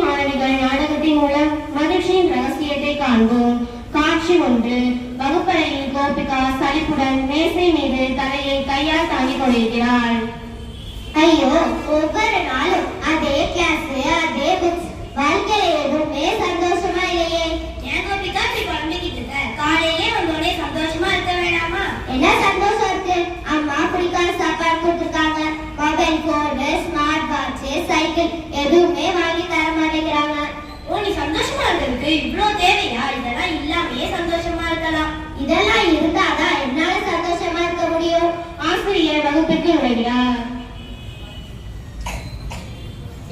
மாணவிகள் நாடகத்தின் மூலம் மகிழ்ச்சியின் ரகசியத்தை காண்போம். காட்சி 1. வகுப்பறையில் கோபிகா சலிப்புடன் மேசை மீது தலையை கையால் தாங்கிக் கொண்டிருக்கிறாள். ஐயோ, ஒவ்வொரு நாளும் அதே கிளாஸ், அதே புக்ஸ். வாழ்க்கையில எதுவுமே சந்தோஷமா இல்லையே. ஏன் கோபிகா இப்படி குழம்பிக்கிட்டு இருக்க? காலையிலே வந்தோடனே சந்தோஷமா இருக்க வேணாமா? என்ன சந்தோஷம் இருக்கு? அம்மா பிடிக்காத சாப்பாடு கொடுத்துருக்காங்க. Mobile phone, smart watch, cycle எதுவுமே வாங்கி தர மாட்டேங்கிறாங்க. ஓ, நீ சந்தோஷமா இருக்கிறதுக்கு இவ்ளோ தேவையா? இதெல்லாம் இல்லாமயே சந்தோஷமா இருக்கலாம். இதெல்லாம் இருந்தாதான் என்னால சந்தோஷமா இருக்க முடியும். ஆசிரியர் வகுப்பிற்கு நுழைகிறார்.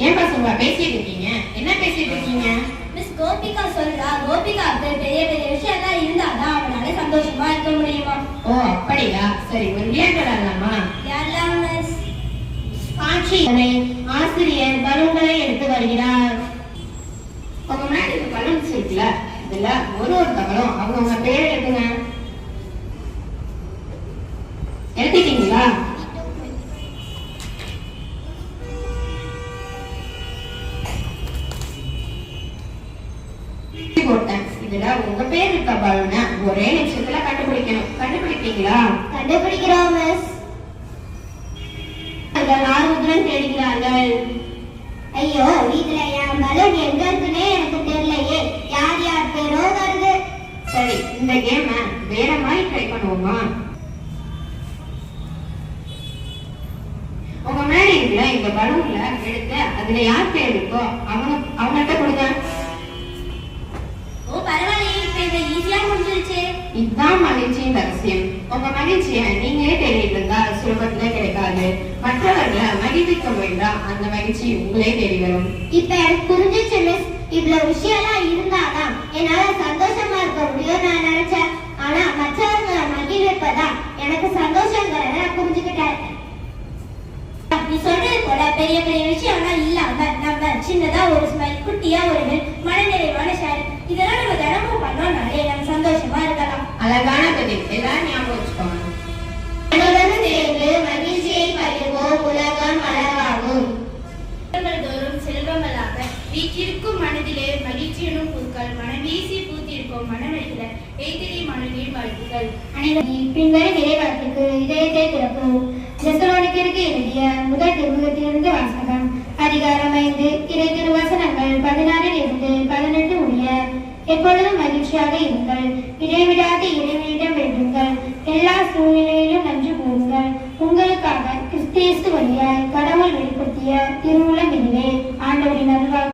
ஏன் பசங்க பேசிட்டு இருக்கீங்க? என்ன பேசிட்டு இருக்கீங்க? மிஸ் கோபிகா சொல்றா, கோபிகாவுக்கு பெரிய பெரிய விஷயம் எல்லாம் இருந்தாதான் அவனால சந்தோஷமா இருக்க முடியுமா? ஓ அப்படியா? சரி, ஒரு விளையாட்டு விளையாடலாமா? யாரெல்லாம் மிஸ்? காட்சி ஆசிரியர் பலூன்களை எடுத்து வருகிறார். உங்க முன்னாடி இந்த பலூன்ஸ் இருக்குல்ல, இதுல ஒரு தவறும் அவங்க பேர் எழுதுங்க. எழுதிட்டீங்களா? போட்டேன். இதுல உங்க பேர் இருக்க பலூனை ஒரே நிமிஷத்துல கண்டுபிடிக்கணும். கண்டுபிடிப்பீங்களா? கண்டுபிடிக்கிறோம் மிஸ். ஆர்வத்துடன் தேடுகிறார்கள். ஐயோ, இதுல என் பலூன் எங்க இருக்குன்னே எனக்கு தெரியலையே. யார் யார் பேரோ வருது. சரி, இந்த கேம வேற மாதிரி ட்ரை பண்ணுவோமா? உங்க முன்னாடி இருக்குல்ல இந்த பலூன்ல எடுத்து அதுல யார் பேர் இருக்கோ அவங்கள்ட்ட கொடுங்க. ஓ பரவாயில்லையே, இப்ப இது ஈஸியா முடிஞ்சிருச்சு. இதுதான் மகிழ்ச்சியின் ரகசியம். உங்க மகிழ்ச்சியை நீங்களே தேடிட்டு இருந்தா சுலபத்துல கிடைக்காது. மற்றவர்களை மகிழ்விக்க வேண்டாம், அந்த மகிழ்ச்சி உங்களே தேடி வரும். இப்ப எனக்கு புரிஞ்சிச்சு மிஸ். இவ்வளவு விஷயம் எல்லாம் இருந்தாதான் என்னால சந்தோஷமா இருக்க முடியும் நான் நினைச்சேன். ஆனா மற்றவர்களை மகிழ்விப்பதான் எனக்கு சந்தோஷங்கிறத நான் புரிஞ்சுக்கிட்டேன். நீ சொல்றது போல பெரிய பெரிய விஷயம் எல்லாம் இல்லாம நம்ம சின்னதா ஒரு ஸ்மைல், குட்டியா ஒரு மனநிறைவான ஷேர், இதெல்லாம் நம்ம தினமும் பண்ணோம்னாலே நம்ம சந்தோஷமா இருக்கலாம். அழகான பதில், எல்லாரும் ஞாபகம் வச்சுக்கோங்க. அனைவரும் சேர்ந்து மகிழ்ச்சியை பகிர்வோம், உலகம் அழகாகும். தோறும் செல்வங்களாக வீற்றிருக்கும் மனதிலே மகிழ்ச்சி எனும் பூக்கள் மனவீசி பூத்திருக்கும் மனமகிழ எய்திரி மனதில் வாழ்த்துக்கள். அனைவரும் பின்வரும் இறைவழக்கிற்கு இதயத்தை திறப்போம். தெசலோனிக்கருக்கு எழுதிய முதல் திருமுகத்திலிருந்து வாசகம். அதிகாரம் 5, இறை திருவசனங்கள் 16 இருந்து 18 முடிய. எப்பொழுதும் மகிழ்ச்சியாக இருங்கள், இடைவிடாத